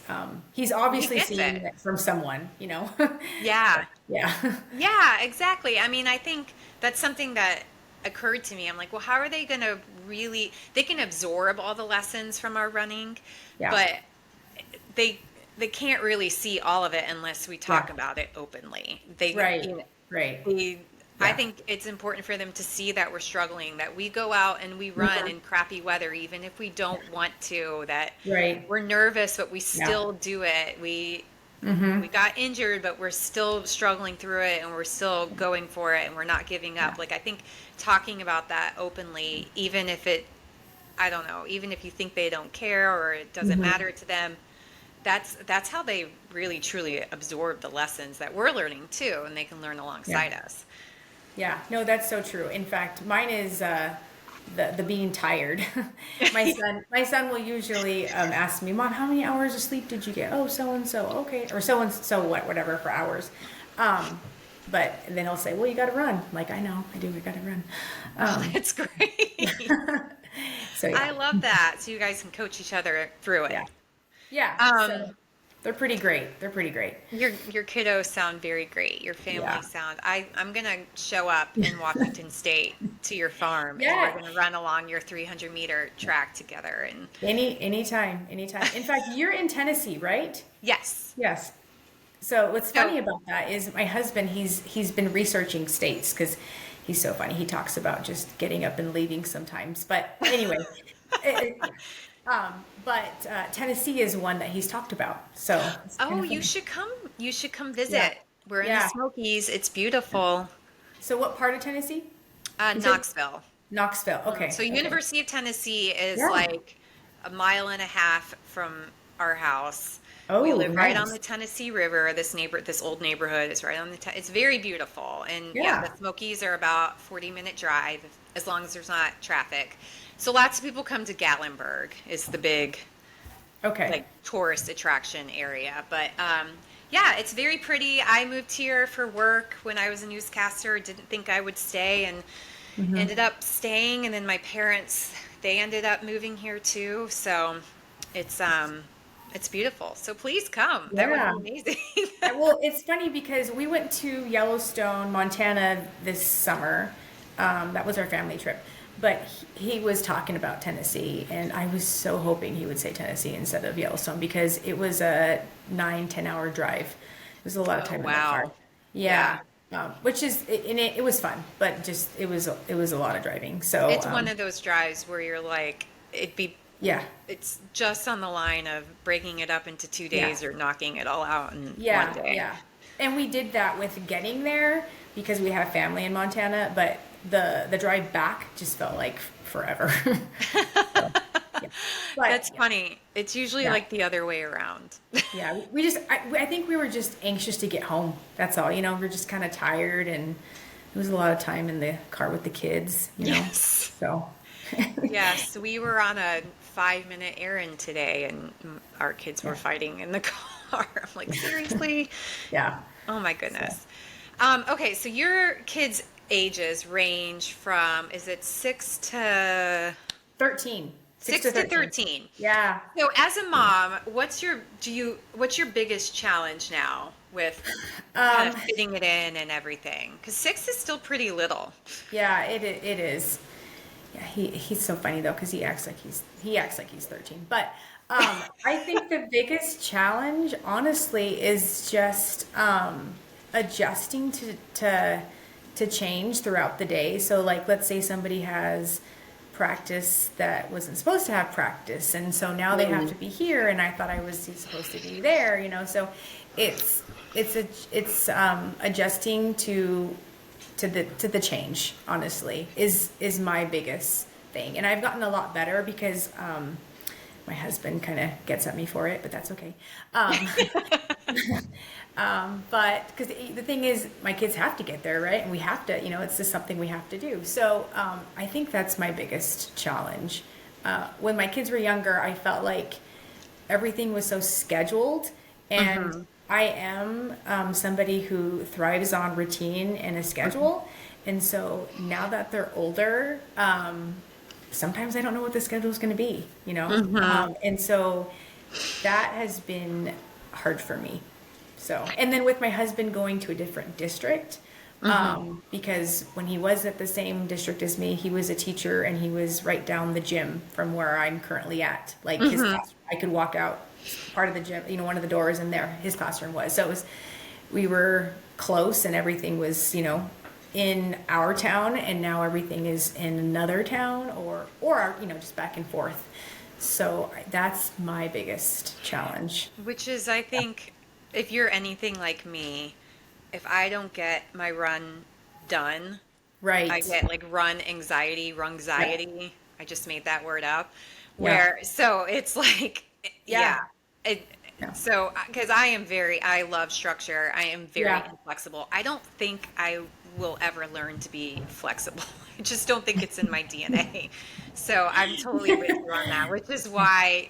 he's obviously seeing it from someone, you know. Yeah. Yeah. Yeah, exactly. I mean, I think that's something that occurred to me. I'm like, well, how are they going to really, they can absorb all the lessons from our running, Yeah. but they can't really see all of it unless we talk Yeah. about it openly. They, Right. you know, Right. they, I Yeah. think it's important for them to see that we're struggling, that we go out and we run Mhm. in crappy weather, even if we don't want to, that Right. we're nervous, but we Yeah. still do it. Mm-hmm. We got injured, but we're still struggling through it and we're still going for it and we're not giving Yeah. up. Like, I think talking about that openly, even if it, I don't know, even if you think they don't care or it doesn't Mm-hmm. matter to them, that's how they really truly absorb the lessons that we're learning too, and they can learn alongside us. Yeah, no, that's so true. In fact, mine is the being tired. My son will usually ask me, "Mom, how many hours of sleep did you get?" "Oh, so and so." "Okay," or "So and so whatever for hours." Um, but then he'll say, "Well, you got to run." I'm like, "I know, I do. I got to run." Oh, Um, that's great. so I yeah, love that. So you guys can coach each other through it. yeah, yeah. Um, So they're pretty great. They're pretty great. your kiddos sound very great. Your family Yeah. sound. I'm gonna show up in Washington State to your farm, and we're Yeah. gonna run along your 300-meter track together. And Anytime. In fact, you're in Tennessee, right? yes, Yes. So what's so funny about that is my husband, he's been researching states because he's so funny. He talks about just getting up and leaving sometimes. But anyway, yeah. Tennessee is one that he's talked about. So it's kind oh, of you funny. should come. You should come Yeah. visit. We're in the Yeah. Smokies. It's beautiful. So what part of Tennessee? You said Knoxville. Knoxville. Okay. So Okay. University of Tennessee is Yeah. like a mile and a half from our house. We Oh, live right on the nice. Tennessee River. This old neighborhood is right on it's very beautiful. And yeah, Yeah. the Smokies are about 40-minute drive as long as there's not traffic. So lots of people come to Gatlinburg is the big Okay. like tourist attraction area. But yeah, it's very pretty. I moved here for work when I was a newscaster. Didn't think I would stay and Mm-hmm. ended up staying. And then my parents, they ended up moving here too. So it's beautiful. So please come. That would Yeah. be amazing. Well, it's funny because we went to Yellowstone, Montana this summer. That was our family trip. But he was talking about Tennessee, and I was so hoping he would say Tennessee instead of Yellowstone because it was a 9-10 hour drive. It was a lot of Oh, time in the wow. car. Yeah. Yeah, which is and it was fun, but just it was a lot of driving. So It's one of those drives where you're like, yeah, it's just on the line of breaking it up into 2 days or knocking it all out in one day. yeah. And we did that with getting there because we have family in Montana, but the drive back just felt like forever. So, yeah. But That's funny. It's usually yeah, like the other way around. yeah, we just I think we were just anxious to get home. That's all. We're just kind of tired, and it was a lot of time in the car with the kids. Yes. So Yes, we were on a 5-minute errand today and our kids were fighting in the car. I'm like, seriously? yeah. Oh my goodness. Okay, so your kids' ages range from, is it 13. 6 6 to to 13. 13? Yeah. So as a mom, what's your biggest challenge now with kind of fitting it in and everything? Because 6 is still pretty little. Yeah, it is. Yeah, he's so funny though because he acts like he's 13. But I think the biggest challenge, honestly, is just adjusting to change throughout the day. So, like, let's say somebody has practice that wasn't supposed to have practice, and so now they have to be here, and I thought I was supposed to be there. So it's adjusting to the change, honestly, is my biggest thing. And I've gotten a lot better because my husband kind of gets at me for it, but that's okay. But because the thing is, my kids have to get there, right? And we have to, it's just something we have to do. So I think that's my biggest challenge. When my kids were younger, I felt like everything was so scheduled, and I am somebody who thrives on routine and a schedule. And so now that they're older, sometimes I don't know what the schedule is going to be, you know? And so that has been hard for me. So, and then with my husband going to a different district, because when he was at the same district as me, he was a teacher and he was right down the gym from where I'm currently at. Like his classroom, I could walk out part of the gym, you know, one of the doors, and there his classroom was. So it was, we were close and everything was, you know, in our town, and now everything is in another town or you know, just back and forth. So that's my biggest challenge. Which is, I think, if you're anything like me, if I don't get my run done, Right. I get like run anxiety. I just made that word up. Yeah. So it's like, Yeah. It, Yeah. So, because I love structure. I am very inflexible. I don't think I will ever learn to be flexible. I just don't think it's in my DNA. So I'm totally with you on that, which is why,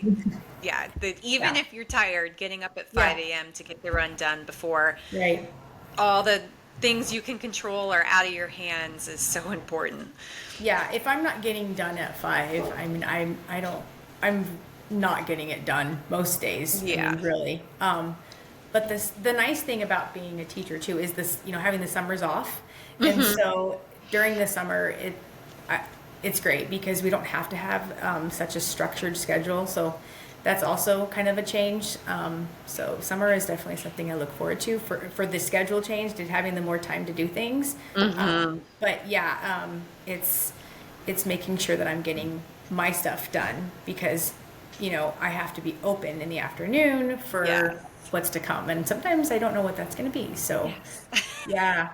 even if you're tired, getting up at 5 a.m. to get the run done before Right. all the things you can control are out of your hands is so important. Yeah, if I'm not getting done at 5, I mean, I'm not getting it done most days. Yeah. I mean, really. But the nice thing about being a teacher too is this, you know, having the summers off. And so during the summer, it's great because we don't have to have such a structured schedule. So that's also kind of a change. So summer is definitely something I look forward to for the schedule change and having the more time to do things. But yeah, it's making sure that I'm getting my stuff done because, you know, I have to be open in the afternoon for what's to come. And sometimes I don't know what that's going to be. So yeah.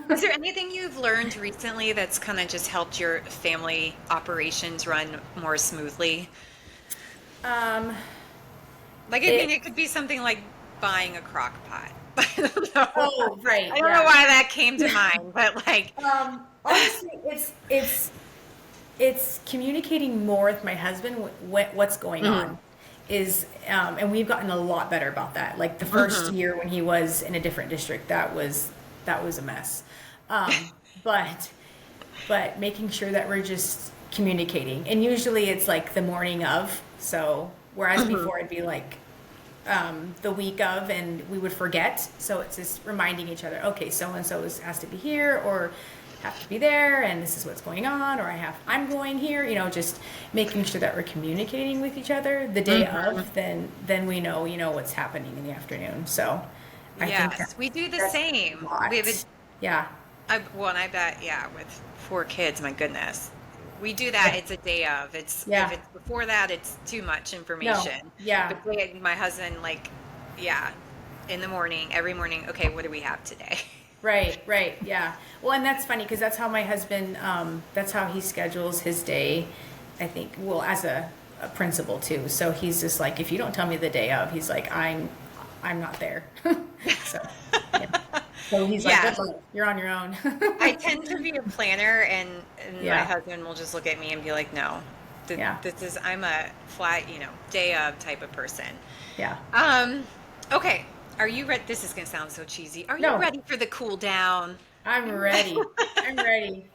Is there anything you've learned recently that's kind of just helped your family operations run more smoothly? Like, I mean, it could be something like buying a crock pot. I don't know. Oh, right. I don't know why that came to mind, but like, honestly, it's communicating more with my husband what's going on is, and we've gotten a lot better about that. Like the first year when he was in a different district, that was a mess. But making sure that we're just communicating, and usually it's like the morning of. So whereas before it'd be like the week of, and we would forget. So it's just reminding each other, okay, so and so has to be here or have to be there, and this is what's going on, or I'm going here. You know, just making sure that we're communicating with each other the day of. Then we know, you know, what's happening in the afternoon. So I think we do the same. We have I bet, with 4 kids, my goodness. We do that. It's a day of. If it's before that, it's too much information. No. Yeah. But my husband, in the morning, every morning, okay, what do we have today? Right, yeah. Well, and that's funny because that's how my husband, that's how he schedules his day, I think, well, as a principal too. So he's just like, if you don't tell me the day of, he's like, I'm not there. So he's like, good luck. You're on your own. I tend to be a planner, and my husband will just look at me and be like, no, I'm a flat, day of type of person. Yeah. Okay. Are you ready? This is going to sound so cheesy. Are you ready for the cool down? I'm ready. I'm ready.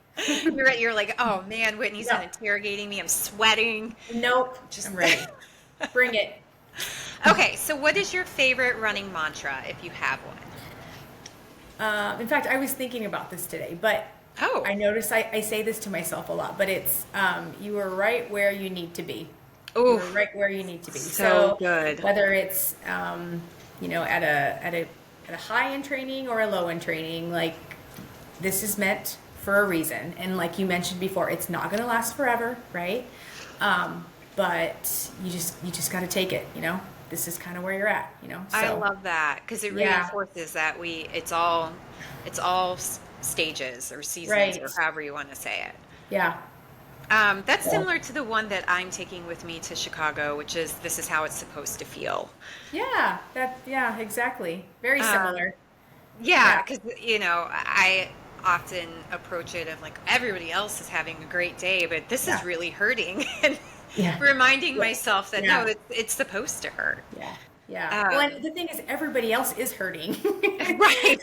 You're like, oh man, Whitney's interrogating me. I'm sweating. Nope. I'm ready. Bring it. Okay. So what is your favorite running mantra, if you have one? In fact, I was thinking about this today, but I notice I say this to myself a lot, but it's, you are right where you need to be. Ooh. You're right where you need to be. So good. Whether it's, at a high in training or a low in training, like this is meant for a reason. And like you mentioned before, it's not going to last forever. Right. But you just got to take it, this is kind of where you're at, So, I love that because it reinforces that it's all stages or seasons or however you want to say it. Yeah. That's similar to the one that I'm taking with me to Chicago, which is this is how it's supposed to feel. Yeah, exactly. Very similar. Yeah, because I often approach it of like everybody else is having a great day, but this is really hurting. Yeah. reminding myself that Yeah. no, it's supposed to hurt. Yeah. Yeah. Well, and the thing is, everybody else is hurting. Right.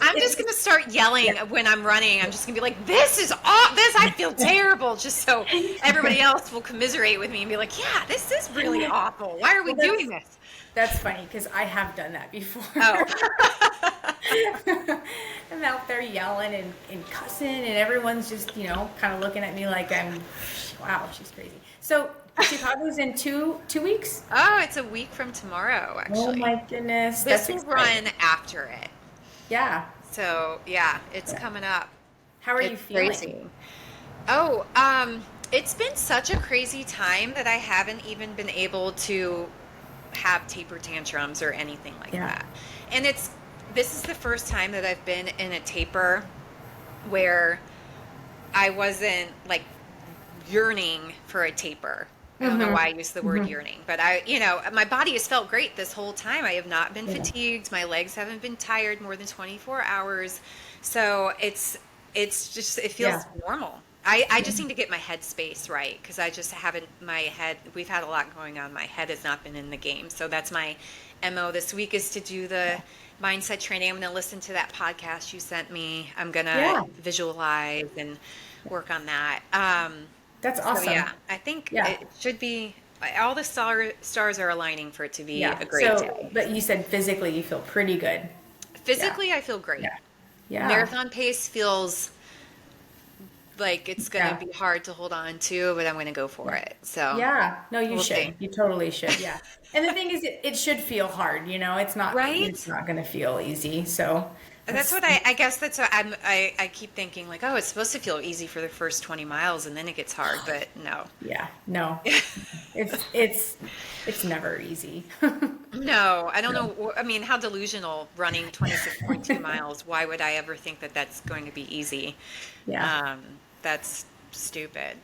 I'm just It's gonna start yelling yeah. when I'm running. I'm just gonna be like, "This is all. This I feel terrible," just so everybody else will commiserate with me and be like, "Yeah, this is really awful. Why are we Well, doing this?" that's funny because I have done that before. Oh, I'm out there yelling and cussing, and everyone's just, kind of looking at me like wow, she's crazy. So Chicago's in two weeks? oh, it's a week from tomorrow, Oh actually. my goodness, This that's will exciting. run after it. Yeah. So yeah, it's Yeah. coming up. How are you It's feeling? crazy. Oh, it's been such a crazy time that I haven't even been able to have taper tantrums or anything like Yeah. that. And this is the first time that I've been in a taper where I wasn't like yearning for a taper. I don't know why I Mm-hmm. use the word Mm-hmm. yearning, but my body has felt great this whole time. I have not been Yeah. fatigued. My legs haven't been tired more than 24 hours. So it's just, it feels Yeah. normal. I just need to get my head space right because I just haven't, we've had a lot going on. My head has not been in the game. So that's my MO this week is to do the mindset training. I'm going to listen to that podcast you sent me. I'm going to Yeah. visualize and work on that. That's So awesome. yeah, I think Yeah. it should be, all the stars are aligning for it to be Yeah. a great So, day. but you said physically you feel pretty good. Yeah. Physically, I feel great. Yeah. Yeah. Marathon pace feels like it's going to Yeah. be hard to hold on to, but I'm going to go for Yeah. it. So Yeah. No, you we'll should. see. You totally should. Yeah. And the thing is, it should feel hard. It's Right? not going to feel easy. So And that's that's, what I guess that's what I keep thinking like, oh, it's supposed to feel easy for the first 20 miles and then it gets hard, but no. yeah. No, it's never easy. No, I don't No. know. I mean, how delusional running 26.2 miles. Why would I ever think that that's going to be easy? Yeah. Um, that's stupid.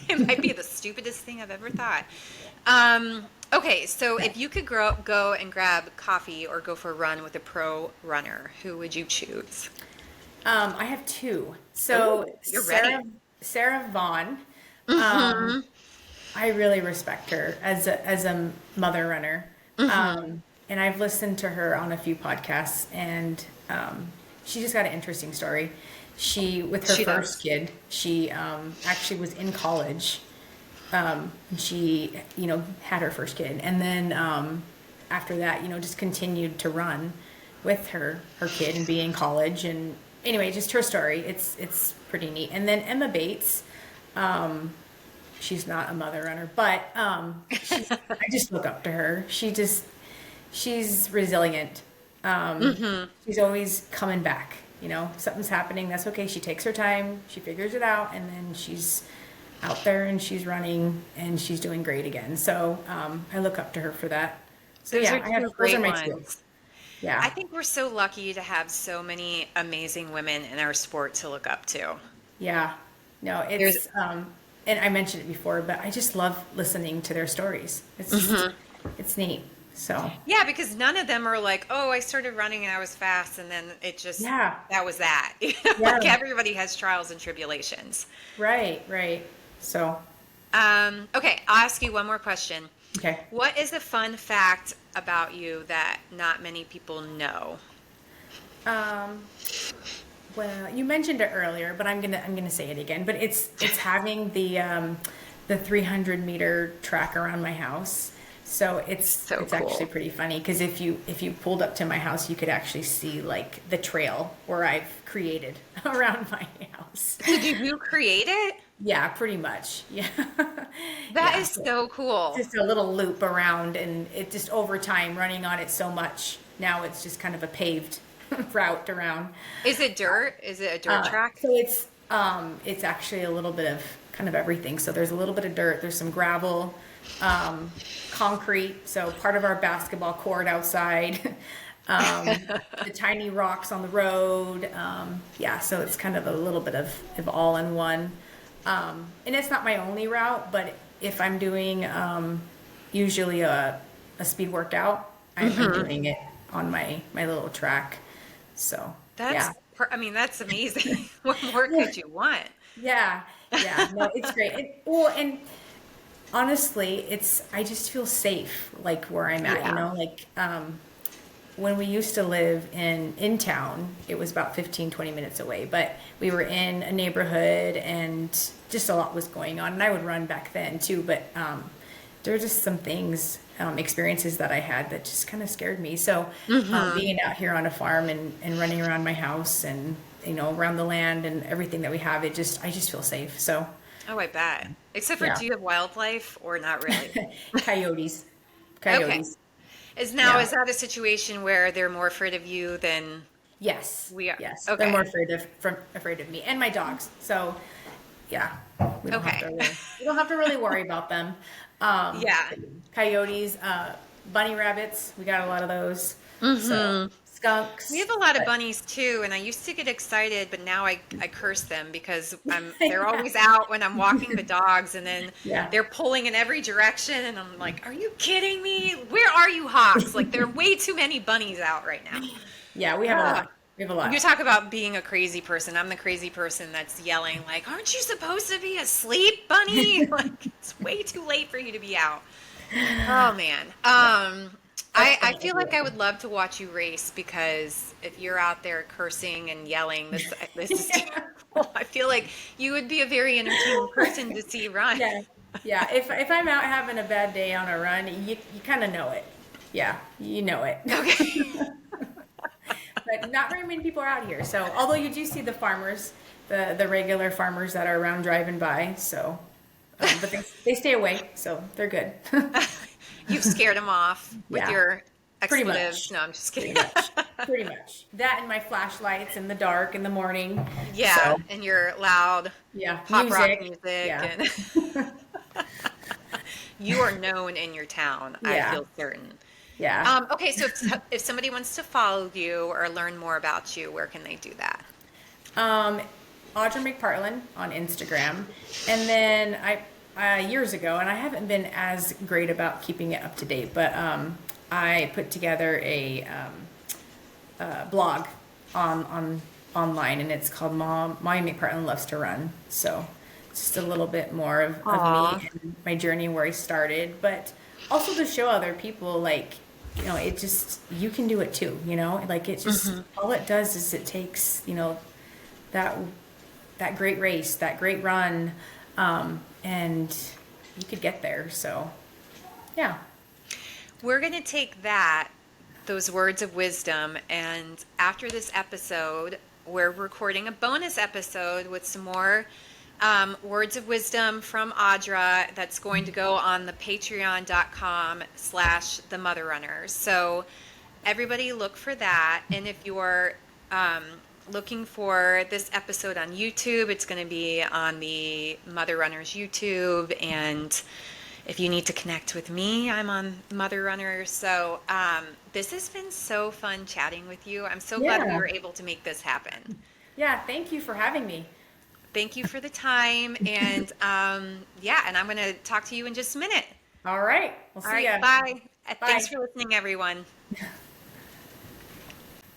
It might be the stupidest thing I've ever thought. Okay, so if you could go and grab coffee or go for a run with a pro runner, who would you choose? I have two. So Oh, you're ready. Sarah Vaughn. Um, Mm-hmm. I really respect her as a mother runner. Mm-hmm. And I've listened to her on a few podcasts, and she just got an interesting story. With her She first does. kid, she actually was in college. And she, had her first kid, and then after that, just continued to run with her kid and be in college. And anyway, just her story. It's pretty neat. And then Emma Bates. She's not a mother runner, but I just look up to her. She's resilient. She's always coming back. Something's happening. That's okay. She takes her time. She figures it out, and then she's out there and she's running and she's doing great again. So I look up to her for that. So Those are yeah, two those are great my two. ones. I Yeah, think we're so lucky to have so many amazing women in our sport to look up to. yeah. No, There's and I mentioned it before, but I just love listening to their stories. It's neat. So Yeah, because none of them are like, oh, I started running and I was fast, and then it just yeah, that was that. yeah, Like everybody has trials and tribulations. right. So Okay, I'll ask you one more question. okay. What is a fun fact about you that not many people know? Um, well, you mentioned it earlier, but I'm gonna say it again. But it's having the 300-meter track around my house. So So it's cool. actually pretty funny because if you pulled up to my house, you could actually see like the trail where I've created around my house. Did you create it? Yeah, pretty much. Yeah. That Yeah. is so cool. Just a little loop around, and it just over time running on it so much. Now it's just kind of a paved route around. Is it dirt? Is it a dirt track? So it's actually a little bit of kind of everything. So there's a little bit of dirt, there's some gravel, concrete. So part of our basketball court outside, the tiny rocks on the road. Yeah, so it's kind of a little bit of all in one. And it's not my only route, but if I'm doing usually a speed workout, I'm doing it on my little track. So That's, yeah. I mean, that's amazing. What more could you want? Yeah, yeah, no, it's great. Well, and Honestly, I just feel safe, like where I'm at, Yeah. like, when we used to live in town, it was about 15, 20 minutes away, but we were in a neighborhood and just a lot was going on. And I would run back then too, but there were just some things, experiences that I had that just kind of scared me. So being out here on a farm and running around my house and, around the land and everything that we have, I just feel safe. So Oh, I bet. Except for, yeah. do you have wildlife or not really? Coyotes. Okay. Coyotes. Is Yeah. that a situation where they're more afraid of you than Yes. we are? Yes. They're more Okay. afraid of me and my dogs. So yeah, Okay. we don't have to really worry about them. Yeah. Coyotes, bunny rabbits, we got a lot of those. So We skunks, have a lot of but bunnies too, and I used to get excited, but now I curse them because they're yeah, always out when I'm walking the dogs, and then yeah, they're pulling in every direction, and I'm like, "Are you kidding me? Where are you, hawks? Like there are way too many bunnies out right now." yeah, we have a Ah. lot. We have a You lot. talk about being a crazy person. I'm the crazy person that's yelling like, "Aren't you supposed to be asleep, bunny? Like it's way too late for you to be out." Oh man. Yeah, that's I definitely feel like I it. would love to watch you race because if you're out there cursing and yelling, this is Yeah, terrible. I feel like you would be a very entertaining person to see run. yeah, yeah. If I'm out having a bad day on a run, you kind of know it. Yeah, you know it. Okay. But not very many people are out here. So, although you do see the farmers, the regular farmers that are around driving by. So, but they stay away, so they're good. You've scared them off with Yeah, your pretty expletives. much, No, I'm just pretty kidding. much, pretty much. That and my flashlights in the dark in the morning. Yeah, So, and your loud yeah, pop rock music. music Yeah, and you are known in your town, I yeah, feel certain. yeah. Okay, so if somebody wants to follow you or learn more about you, where can they do that? Um, Audra McPartland on Instagram, and then years ago, and I haven't been as great about keeping it up to date, but I put together a blog on online, and it's called Mommy McPartland Loves to Run. So just a little bit more of Aw. me and my journey where I started, but also to show other people like, it just, you can do it too, like it just, all it does is it takes, that that great race, that great run, and you could get there. So yeah. We're going to take those words of wisdom, and after this episode, we're recording a bonus episode with some more words of wisdom from Audra that's going to go on the patreon.com/the Mother Runners. So everybody look for that. And if you're looking for this episode on YouTube, it's going to be on the Mother Runners YouTube. And if you need to connect with me, I'm on Mother Runners. So this has been so fun chatting with you. I'm so glad we Yeah. were able to make this happen. Yeah. Thank you for having me. Thank you for the time. And yeah, and I'm going to talk to you in just a minute. All right. We'll All see right, ya. bye. Thanks Bye. for listening, everyone.